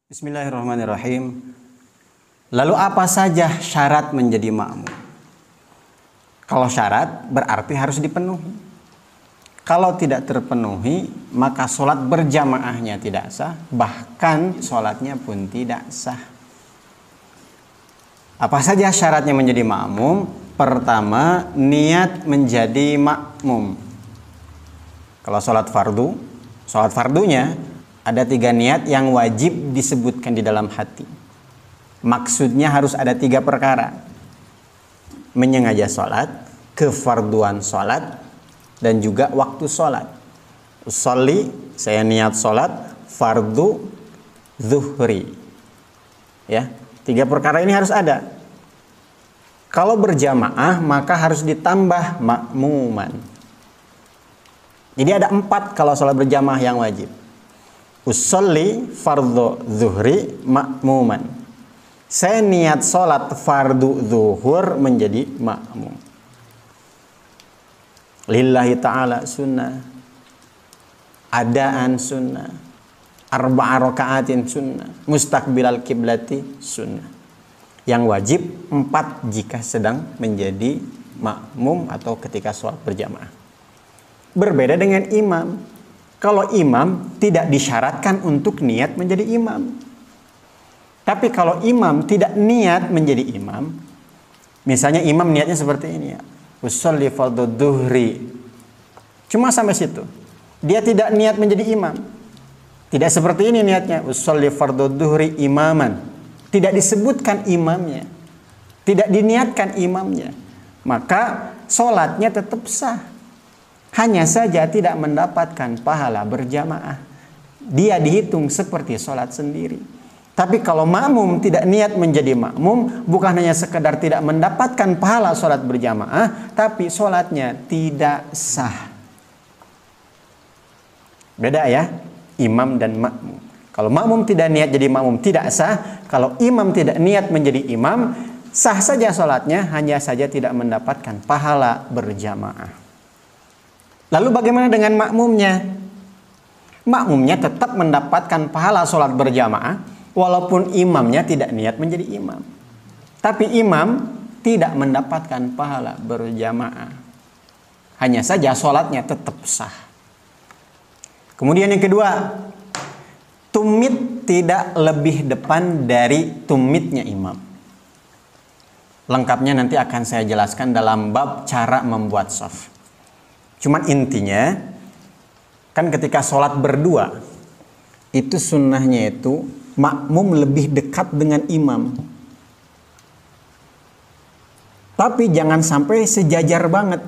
Bismillahirrahmanirrahim. Lalu apa saja syarat menjadi makmum? Kalau syarat berarti harus dipenuhi. Kalau tidak terpenuhi, maka sholat berjamaahnya tidak sah, bahkan sholatnya pun tidak sah. Apa saja syaratnya menjadi makmum? Pertama, niat menjadi makmum. Kalau sholat fardunya ada 3 niat yang wajib disebutkan di dalam hati. Maksudnya harus ada 3 perkara. Menyengaja sholat, kefarduan sholat, dan juga waktu sholat. Usolli, saya niat sholat, fardu, zuhri. Ya, 3 perkara ini harus ada. Kalau berjamaah maka harus ditambah makmuman. Jadi ada 4 kalau sholat berjamaah yang wajib. Usolli fardhu zuhri makmuman. Saya niat sholat fardu zuhur menjadi makmum. Lillahi ta'ala sunnah. Adaan sunnah. Arba'a raka'atin sunnah. Mustaqbilal kiblati sunnah. Yang wajib 4 jika sedang menjadi makmum atau ketika sholat berjamaah. Berbeda dengan imam. Kalau imam tidak disyaratkan untuk niat menjadi imam. Tapi kalau imam tidak niat menjadi imam, misalnya imam niatnya seperti ini ya. Usolli fardhu dhuhri. Cuma sampai situ. Dia tidak niat menjadi imam. Tidak seperti ini niatnya. Usolli fardhu dhuhri imaman. Tidak disebutkan imamnya. Tidak diniatkan imamnya. Maka sholatnya tetap sah. Hanya saja tidak mendapatkan pahala berjamaah. Dia dihitung seperti sholat sendiri. Tapi kalau makmum tidak niat menjadi makmum, bukan hanya sekedar tidak mendapatkan pahala sholat berjamaah, tapi sholatnya tidak sah. Beda ya, imam dan makmum. Kalau makmum tidak niat jadi makmum tidak sah. Kalau imam tidak niat menjadi imam, sah saja sholatnya, hanya saja tidak mendapatkan pahala berjamaah. Lalu bagaimana dengan makmumnya? Makmumnya tetap mendapatkan pahala sholat berjamaah walaupun imamnya tidak niat menjadi imam. Tapi imam tidak mendapatkan pahala berjamaah. Hanya saja sholatnya tetap sah. Kemudian yang kedua, tumit tidak lebih depan dari tumitnya imam. Lengkapnya nanti akan saya jelaskan dalam bab cara membuat shaf. Cuman intinya, kan ketika sholat berdua, itu sunnahnya itu makmum lebih dekat dengan imam. Tapi jangan sampai sejajar banget.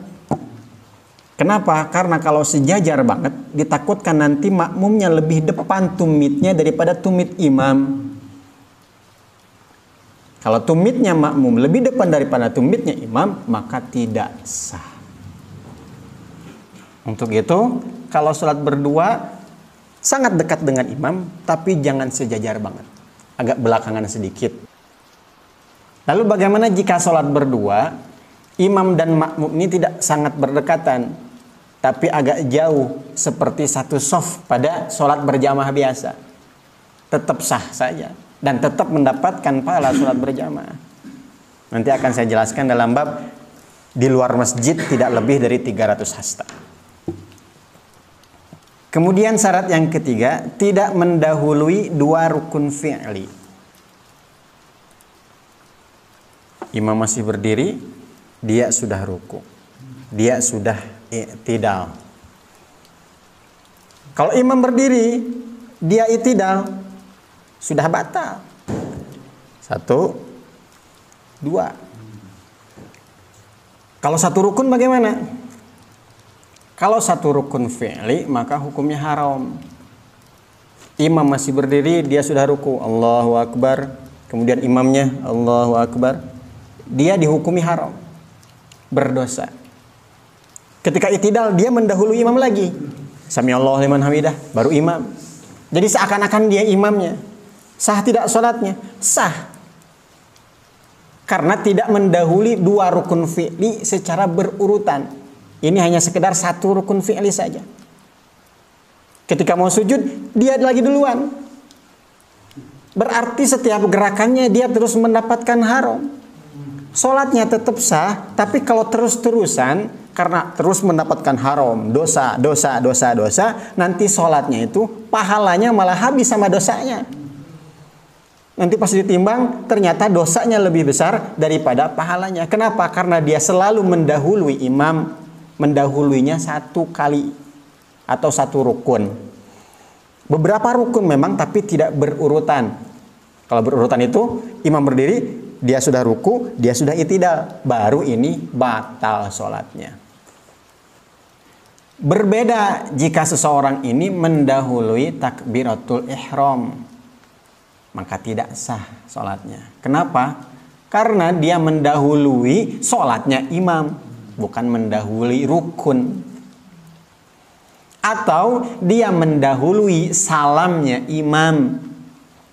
Kenapa? Karena kalau sejajar banget, ditakutkan nanti makmumnya lebih depan tumitnya daripada tumit imam. Kalau tumitnya makmum lebih depan daripada tumitnya imam, maka tidak sah. Untuk itu, kalau sholat berdua sangat dekat dengan imam, tapi jangan sejajar banget. Agak belakangan sedikit. Lalu bagaimana jika sholat berdua, imam dan makmum ini tidak sangat berdekatan, tapi agak jauh, seperti satu shaf pada sholat berjamaah biasa. Tetap sah saja, dan tetap mendapatkan pahala sholat berjamaah. Nanti akan saya jelaskan dalam bab di luar masjid tidak lebih dari 300 hasta. Kemudian syarat yang ketiga, tidak mendahului 2 rukun fi'li. Imam masih berdiri, dia sudah ruku. Dia sudah i'tidal. Kalau imam berdiri, dia i'tidal, sudah batal. 1, 2. Kalau 1 rukun bagaimana? Kalau 1 rukun fi'li, maka hukumnya haram. Imam masih berdiri, dia sudah ruku, Allahu Akbar. Kemudian imamnya, Allahu Akbar. Dia dihukumi haram, berdosa. Ketika i'tidal, dia mendahului imam lagi. Sami'allahu liman hamidah, baru imam. Jadi seakan-akan dia imamnya. Sah tidak sholatnya? Sah. Karena tidak mendahului 2 rukun fi'li secara berurutan. Ini hanya sekedar 1 rukun fi'li saja. Ketika mau sujud, dia lagi duluan. berarti setiap gerakannya dia terus mendapatkan haram. Sholatnya tetap sah, tapi kalau terus-terusan karena terus mendapatkan haram, dosa, nanti sholatnya itu pahalanya malah habis sama dosanya. Nanti pas ditimbang ternyata dosanya lebih besar daripada pahalanya. Kenapa? Karena dia selalu mendahului imam, mendahuluinya satu kali atau satu rukun. Beberapa rukun memang tapi tidak berurutan. Kalau berurutan itu imam berdiri, dia sudah ruku, dia sudah i'tidal, baru ini batal sholatnya. Berbeda jika seseorang ini mendahului takbiratul ihram, maka tidak sah sholatnya. Kenapa? Karena dia mendahului sholatnya imam, bukan mendahului rukun. Atau dia mendahului salamnya imam.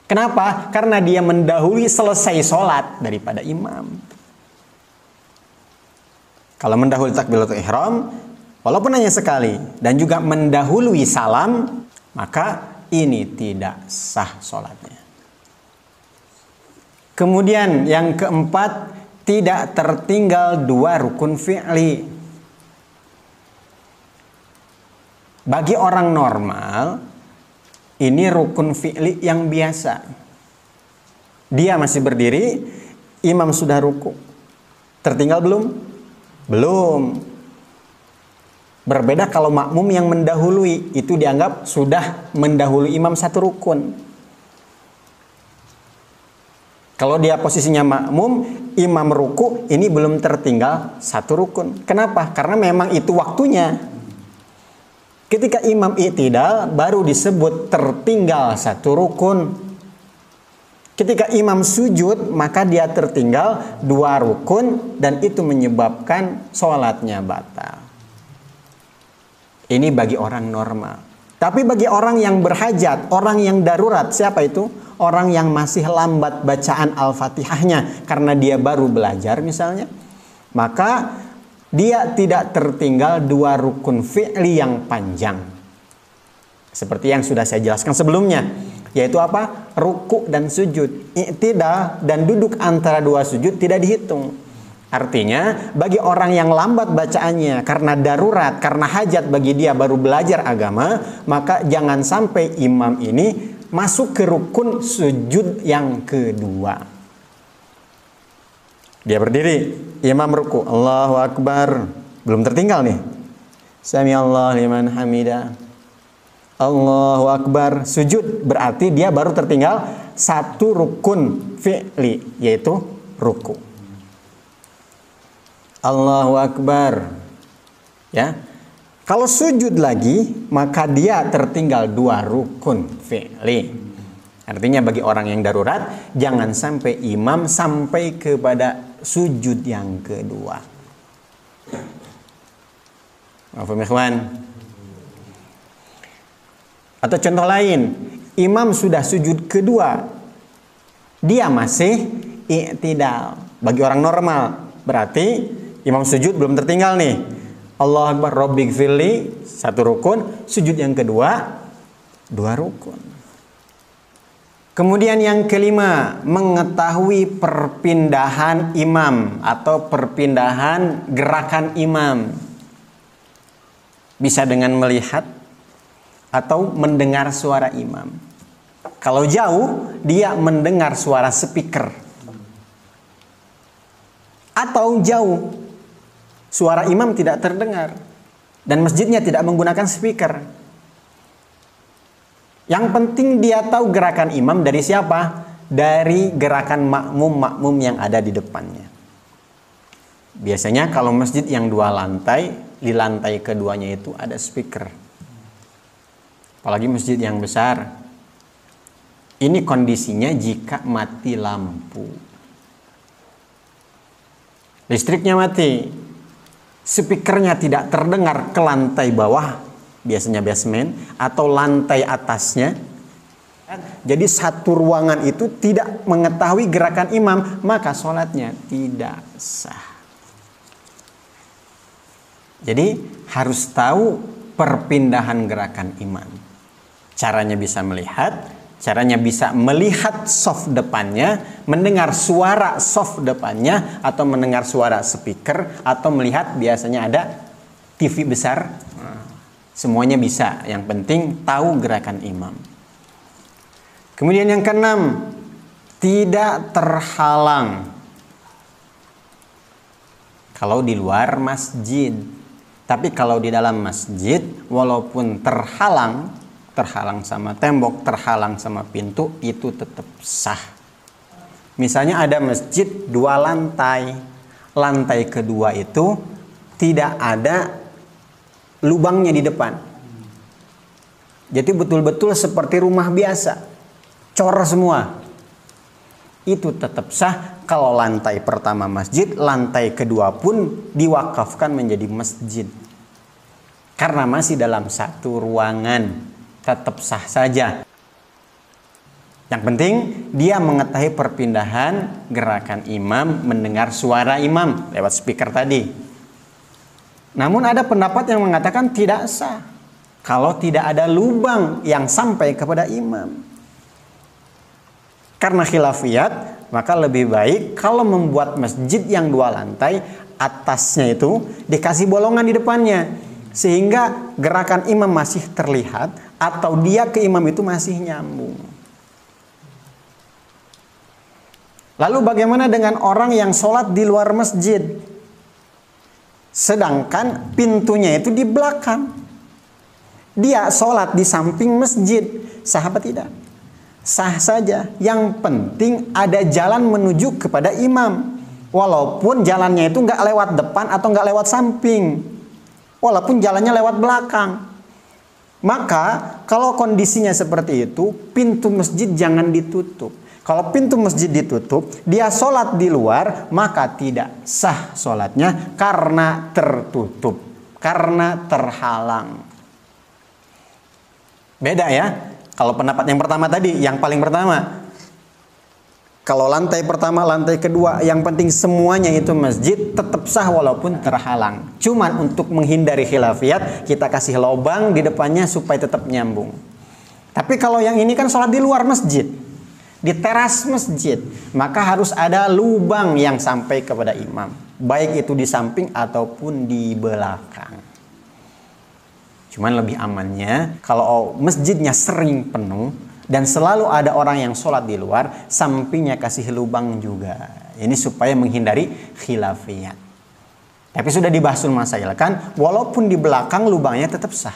Kenapa? Karena dia mendahului selesai sholat daripada imam. Kalau mendahului takbiratul ihram, walaupun hanya sekali, dan juga mendahului salam, maka ini tidak sah sholatnya. Kemudian yang keempat, tidak tertinggal 2 rukun fi'li. Bagi orang normal, ini rukun fi'li yang biasa. Dia masih berdiri, imam sudah ruku. Tertinggal belum? Belum. Berbeda kalau makmum yang mendahului, itu dianggap sudah mendahului imam satu rukun. Kalau dia posisinya makmum, imam ruku, ini belum tertinggal satu rukun. Kenapa? Karena memang itu waktunya. Ketika imam i'tidal baru disebut tertinggal satu rukun. Ketika imam sujud maka dia tertinggal 2 rukun dan itu menyebabkan sholatnya batal. Ini bagi orang normal. Tapi bagi orang yang berhajat, orang yang darurat, siapa itu? Orang yang masih lambat bacaan Al-Fatihahnya karena dia baru belajar misalnya. Maka dia tidak tertinggal 2 rukun fi'li yang panjang. Seperti yang sudah saya jelaskan sebelumnya. Yaitu apa? Ruku dan sujud. I'tidal dan duduk antara 2 sujud tidak dihitung. Artinya bagi orang yang lambat bacaannya karena darurat, karena hajat bagi dia baru belajar agama, maka jangan sampai imam ini masuk ke rukun sujud yang kedua. Dia berdiri, imam ruku, Allahu Akbar, belum tertinggal nih. Sami Allah liman hamidah, Allahu Akbar, sujud, berarti dia baru tertinggal 1 rukun fi'li, yaitu ruku. Allahu Akbar. Ya. Kalau sujud lagi, maka dia tertinggal 2 rukun fi'li. Artinya bagi orang yang darurat, jangan sampai imam sampai kepada sujud yang kedua. Paham ikhwan? Atau contoh lain, imam sudah sujud kedua, dia masih i'tidal. Bagi orang normal, berarti imam sujud belum tertinggal nih. Allahu Akbar, Rabbighfirli, 1 rukun, sujud yang kedua 2 rukun. Kemudian yang kelima, mengetahui perpindahan imam atau perpindahan gerakan imam. Bisa dengan melihat atau mendengar suara imam. Kalau jauh, dia mendengar suara speaker. Atau jauh, suara imam tidak terdengar dan masjidnya tidak menggunakan speaker. Yang penting dia tahu gerakan imam dari siapa? Dari gerakan makmum-makmum yang ada di depannya. Biasanya kalau masjid yang 2 lantai, di lantai keduanya itu ada speaker. Apalagi masjid yang besar. Ini kondisinya jika mati lampu. Listriknya mati. Speakernya tidak terdengar ke lantai bawah, biasanya basement, atau lantai atasnya. Jadi satu ruangan itu tidak mengetahui gerakan imam, maka sholatnya tidak sah. Jadi harus tahu perpindahan gerakan imam. Caranya bisa melihat Caranya bisa melihat soft depannya, mendengar suara soft depannya, atau mendengar suara speaker, atau melihat biasanya ada TV besar. Semuanya bisa, yang penting tahu gerakan imam. Kemudian yang keenam, tidak terhalang kalau di luar masjid. Tapi kalau di dalam masjid, walaupun terhalang sama tembok, terhalang sama pintu, itu tetap sah. Misalnya ada masjid 2 lantai. Lantai kedua itu tidak ada lubangnya di depan. Jadi betul-betul seperti rumah biasa. Cor semua. Itu tetap sah kalau lantai pertama masjid, lantai kedua pun diwakafkan menjadi masjid. Karena masih dalam satu ruangan. Tetap sah saja. Yang penting dia mengetahui perpindahan gerakan imam, mendengar suara imam lewat speaker tadi. Namun ada pendapat yang mengatakan tidak sah kalau tidak ada lubang yang sampai kepada imam. Karena khilafiyat, maka lebih baik kalau membuat masjid yang 2 lantai, atasnya itu dikasih bolongan di depannya, sehingga gerakan imam masih terlihat, atau dia ke imam itu masih nyambung. Lalu bagaimana dengan orang yang sholat di luar masjid, sedangkan pintunya itu di belakang? Dia sholat di samping masjid, sah apa tidak? Sah saja. Yang penting ada jalan menuju kepada imam, walaupun jalannya itu nggak lewat depan atau nggak lewat samping, walaupun jalannya lewat belakang. Maka kalau kondisinya seperti itu, pintu masjid jangan ditutup. Kalau pintu masjid ditutup, dia sholat di luar, maka tidak sah sholatnya karena tertutup, karena terhalang. Beda ya. Kalau pendapat yang pertama tadi, yang paling pertama, kalau lantai pertama, lantai kedua, yang penting semuanya itu masjid, tetap sah walaupun terhalang. Cuman untuk menghindari khilafiyat, kita kasih lubang di depannya supaya tetap nyambung. Tapi kalau yang ini kan sholat di luar masjid, di teras masjid, maka harus ada lubang yang sampai kepada imam, baik itu di samping ataupun di belakang. Cuman lebih amannya kalau masjidnya sering penuh dan selalu ada orang yang sholat di luar, sampingnya kasih lubang juga. Ini supaya menghindari khilafiyat. Tapi sudah dibahasul masail kan, walaupun di belakang lubangnya tetap sah.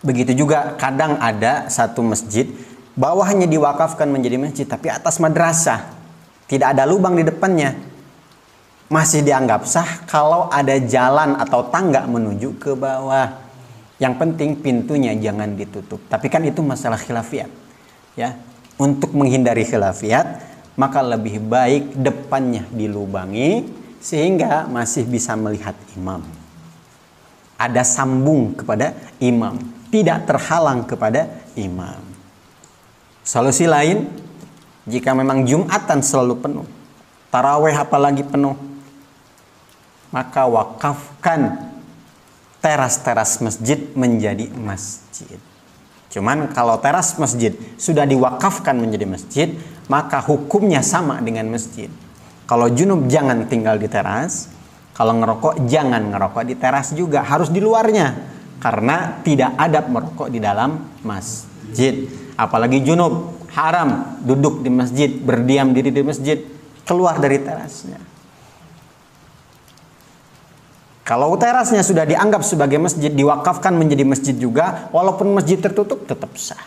Begitu juga kadang ada satu masjid, bawahnya diwakafkan menjadi masjid, tapi atas madrasah. Tidak ada lubang di depannya. Masih dianggap sah kalau ada jalan atau tangga menuju ke bawah. Yang penting pintunya jangan ditutup. Tapi kan itu masalah khilafiyat. Ya, untuk menghindari khilafiyat, maka lebih baik depannya dilubangi sehingga masih bisa melihat imam. Ada sambung kepada imam, tidak terhalang kepada imam. Solusi lain, jika memang Jumatan selalu penuh, tarawih apalagi penuh, maka wakafkan teras-teras masjid menjadi masjid. Cuman kalau teras masjid sudah diwakafkan menjadi masjid, maka hukumnya sama dengan masjid. Kalau junub jangan tinggal di teras, kalau ngerokok jangan ngerokok di teras juga, harus di luarnya. Karena tidak adab merokok di dalam masjid. Apalagi junub, haram duduk di masjid, berdiam diri di masjid, keluar dari terasnya. Kalau terasnya sudah dianggap sebagai masjid, diwakafkan menjadi masjid juga, walaupun masjid tertutup tetap sah.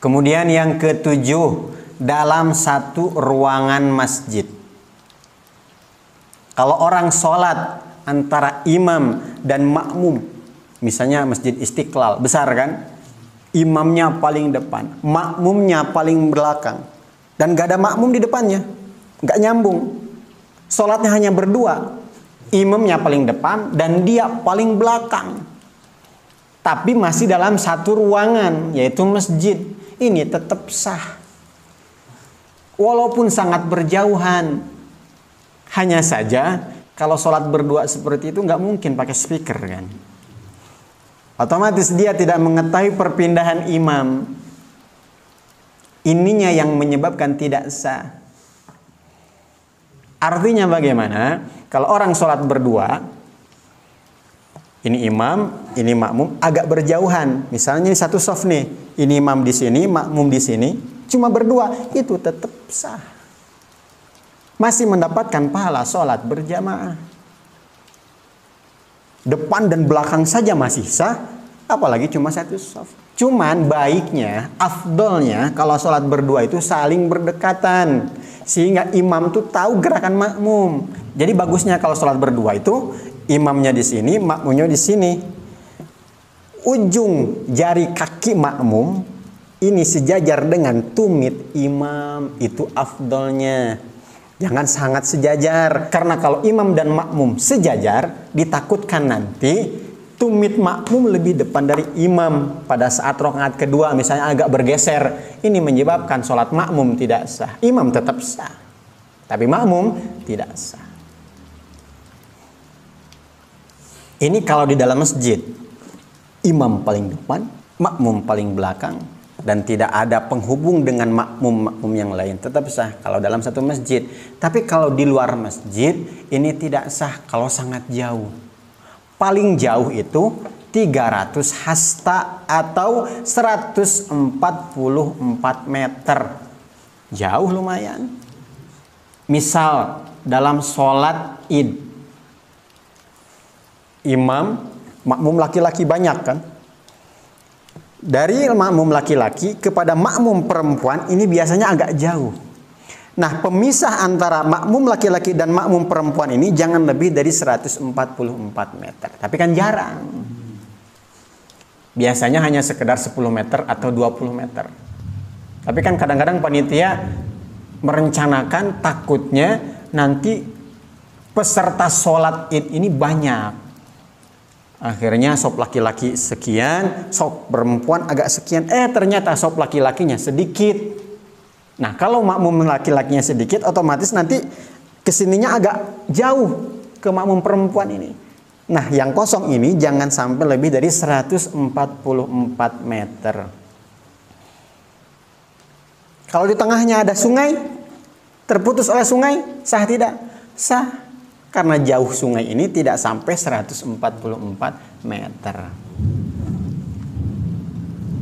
Kemudian yang ketujuh, dalam satu ruangan masjid. Kalau orang sholat antara imam dan makmum, misalnya masjid Istiqlal, besar kan? Imamnya paling depan, makmumnya paling belakang, dan gak ada makmum di depannya, gak nyambung. Sholatnya hanya berdua, imamnya paling depan dan dia paling belakang. Tapi masih dalam satu ruangan, yaitu masjid. Ini tetap sah. Walaupun sangat berjauhan. Hanya saja, kalau sholat berdua seperti itu nggak mungkin pakai speaker kan. Otomatis dia tidak mengetahui perpindahan imam. Ininya yang menyebabkan tidak sah. Artinya bagaimana? Kalau orang sholat berdua, ini imam, ini makmum, agak berjauhan. Misalnya ini satu shaf nih, ini imam di sini, makmum di sini, cuma berdua, itu tetap sah. Masih mendapatkan pahala sholat berjamaah. Depan dan belakang saja masih sah, apalagi cuma satu shaf. Cuman baiknya, afdolnya kalau sholat berdua itu saling berdekatan, sehingga imam tuh tahu gerakan makmum. Jadi bagusnya kalau sholat berdua itu imamnya di sini, makmumnya di sini. Ujung jari kaki makmum ini sejajar dengan tumit imam, itu afdolnya. Jangan sangat sejajar, karena kalau imam dan makmum sejajar, ditakutkan nanti tumit makmum lebih depan dari imam pada saat rakaat kedua misalnya agak bergeser. Ini menyebabkan sholat makmum tidak sah. Imam tetap sah, tapi makmum tidak sah. Ini kalau di dalam masjid, imam paling depan, makmum paling belakang, dan tidak ada penghubung dengan makmum-makmum yang lain, tetap sah kalau dalam satu masjid. Tapi kalau di luar masjid, ini tidak sah kalau sangat jauh. Paling jauh itu 300 hasta atau 144 meter. Jauh lumayan. Misal dalam sholat id, imam, makmum laki-laki banyak kan? Dari makmum laki-laki kepada makmum perempuan ini biasanya agak jauh. Nah, pemisah antara makmum laki-laki dan makmum perempuan ini jangan lebih dari 144 meter. Tapi kan jarang. Biasanya hanya sekedar 10 meter atau 20 meter. Tapi kan kadang-kadang panitia merencanakan takutnya nanti peserta sholat id ini banyak. Akhirnya sop laki-laki sekian, sop perempuan agak sekian. Ternyata sop laki-lakinya sedikit. Nah, kalau makmum laki-lakinya sedikit, otomatis nanti kesininya agak jauh ke makmum perempuan ini. Nah, yang kosong ini jangan sampai lebih dari 144 meter. Kalau di tengahnya ada sungai, terputus oleh sungai, sah tidak? Sah. Karena jauh sungai ini tidak sampai 144 meter.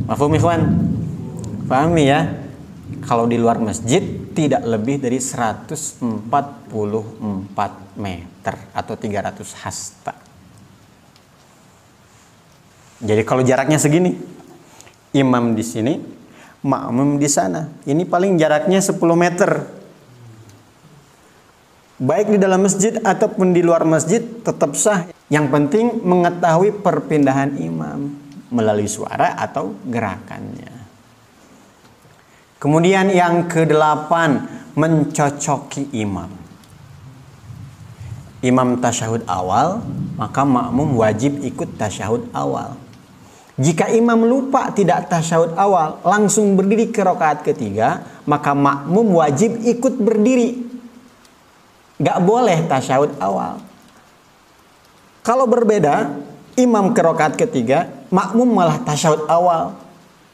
Mafhum ikhwan? Pahami ya? Kalau di luar masjid tidak lebih dari 144 meter atau 300 hasta. Jadi kalau jaraknya segini, imam di sini, makmum di sana. Ini paling jaraknya 10 meter. Baik di dalam masjid ataupun di luar masjid tetap sah. Yang penting mengetahui perpindahan imam melalui suara atau gerakannya. Kemudian yang ke-8, mencocoki imam. Imam tasyahud awal, maka makmum wajib ikut tasyahud awal. Jika imam lupa tidak tasyahud awal, langsung berdiri ke rakaat ketiga, maka makmum wajib ikut berdiri. Gak boleh tasyahud awal. Kalau berbeda, imam ke rakaat ketiga, makmum malah tasyahud awal,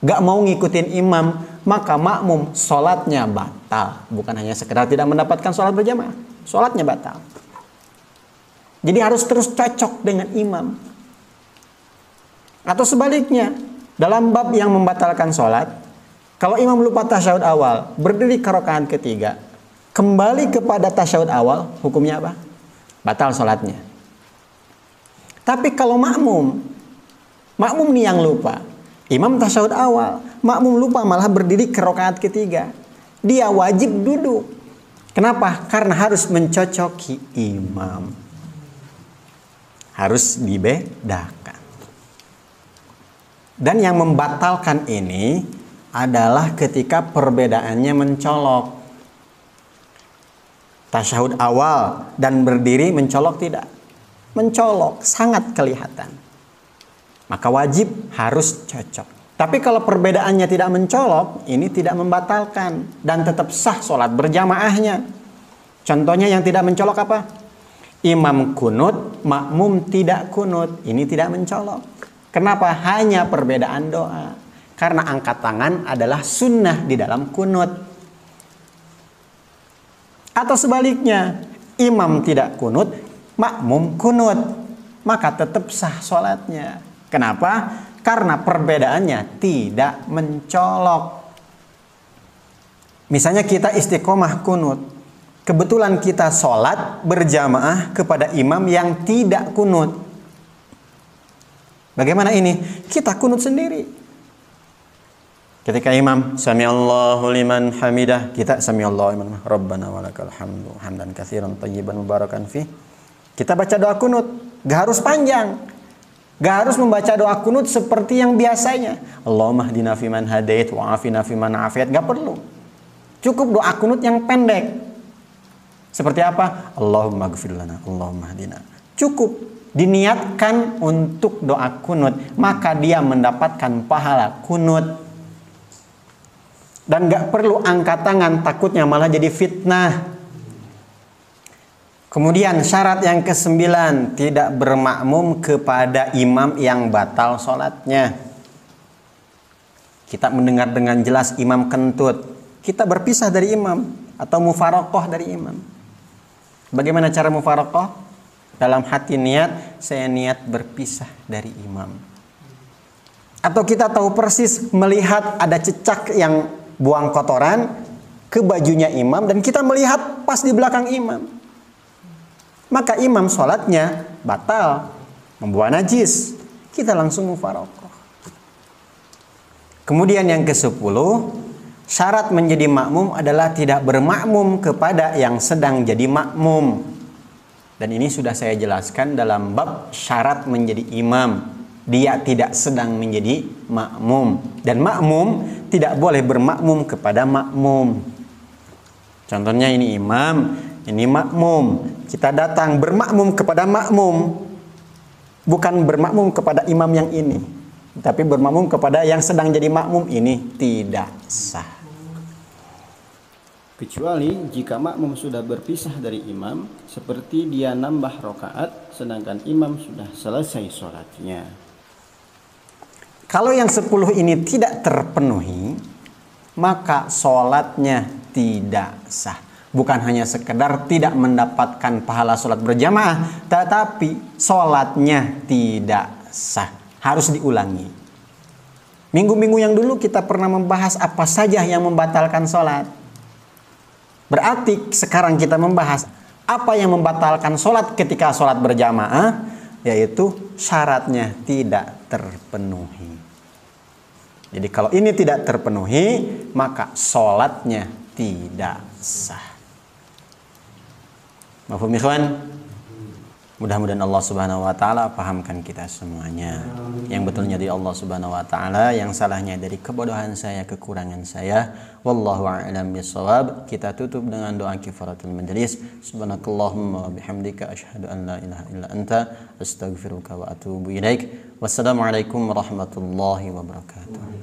gak mau ngikutin imam, maka makmum sholatnya batal. Bukan hanya sekedar tidak mendapatkan sholat berjamaah, sholatnya batal. Jadi harus terus cocok dengan imam. Atau sebaliknya, dalam bab yang membatalkan sholat, kalau imam lupa tasyahud awal, berdiri ke rakaat ketiga, kembali kepada tasyahud awal, hukumnya apa? Batal sholatnya. Tapi kalau makmum nih yang lupa, imam tasyahud awal, makmum lupa malah berdiri ke rakaat ketiga, dia wajib duduk. Kenapa? Karena harus mencocoki imam. Harus dibedakan. Dan yang membatalkan ini adalah ketika perbedaannya mencolok. Tasyahud awal dan berdiri mencolok tidak? Mencolok, sangat kelihatan. Maka wajib harus cocok. Tapi kalau perbedaannya tidak mencolok, ini tidak membatalkan dan tetap sah sholat berjamaahnya. Contohnya yang tidak mencolok apa? Imam kunut, makmum tidak kunut. Ini tidak mencolok. Kenapa hanya perbedaan doa? Karena angkat tangan adalah sunnah di dalam kunut. Atau sebaliknya, imam tidak kunut, makmum kunut, maka tetap sah sholatnya. Kenapa? Karena perbedaannya tidak mencolok. Misalnya kita istiqomah kunut, kebetulan kita sholat berjamaah kepada imam yang tidak kunut. Bagaimana ini? Kita kunut sendiri. Ketika imam sami'allahu liman hamidah, kita sami'allahu liman rabbana walakal hamdu hamdan katsiran thayyiban mubarakan fi. Kita baca doa kunut, gak harus panjang. Gak harus membaca doa kunut seperti yang biasanya. Allahumma hdina fiman hadait wa afina fiman afiyat, gak perlu. Cukup doa kunut yang pendek. Seperti apa? Allahumma gfir lana, Allahumma hdina. Cukup diniatkan untuk doa kunut, maka dia mendapatkan pahala kunut. Dan gak perlu angkat tangan, takutnya malah jadi fitnah. Kemudian syarat yang ke-9, tidak bermakmum kepada imam yang batal sholatnya. Kita mendengar dengan jelas imam kentut, kita berpisah dari imam atau mufarokoh dari imam. Bagaimana cara mufarokoh? Dalam hati niat, saya niat berpisah dari imam. Atau kita tahu persis melihat ada cecak yang buang kotoran ke bajunya imam dan kita melihat pas di belakang imam. Maka imam sholatnya batal, membawa najis. Kita langsung mufarokoh. Kemudian yang ke-10, syarat menjadi makmum adalah tidak bermakmum kepada yang sedang jadi makmum. Dan ini sudah saya jelaskan dalam bab syarat menjadi imam. Dia tidak sedang menjadi makmum. Dan makmum tidak boleh bermakmum kepada makmum. Contohnya ini imam, ini makmum. Kita datang bermakmum kepada makmum. Bukan bermakmum kepada imam yang ini, tapi bermakmum kepada yang sedang jadi makmum, ini tidak sah. Kecuali jika makmum sudah berpisah dari imam, seperti dia nambah rakaat sedangkan imam sudah selesai sholatnya. Kalau yang 10 ini tidak terpenuhi, maka sholatnya tidak sah. Bukan hanya sekedar tidak mendapatkan pahala sholat berjamaah, tetapi sholatnya tidak sah. Harus diulangi. Minggu-minggu yang dulu kita pernah membahas apa saja yang membatalkan sholat. Berarti sekarang kita membahas apa yang membatalkan sholat ketika sholat berjamaah, yaitu syaratnya tidak terpenuhi. Jadi kalau ini tidak terpenuhi, maka sholatnya tidak sah. Mafhum ikhwan? Mudah-mudahan Allah Subhanahu wa taala pahamkan kita semuanya. Yang betulnya dari Allah Subhanahu wa taala, yang salahnya dari kebodohan saya, kekurangan saya. Wallahu a'lam bishawab. Kita tutup dengan doa kifaratul majlis. Subhanakallahumma wa bihamdika asyhadu an la ilaha illa anta astaghfiruka wa atubu ilaik. Wassalamualaikum warahmatullahi wabarakatuh.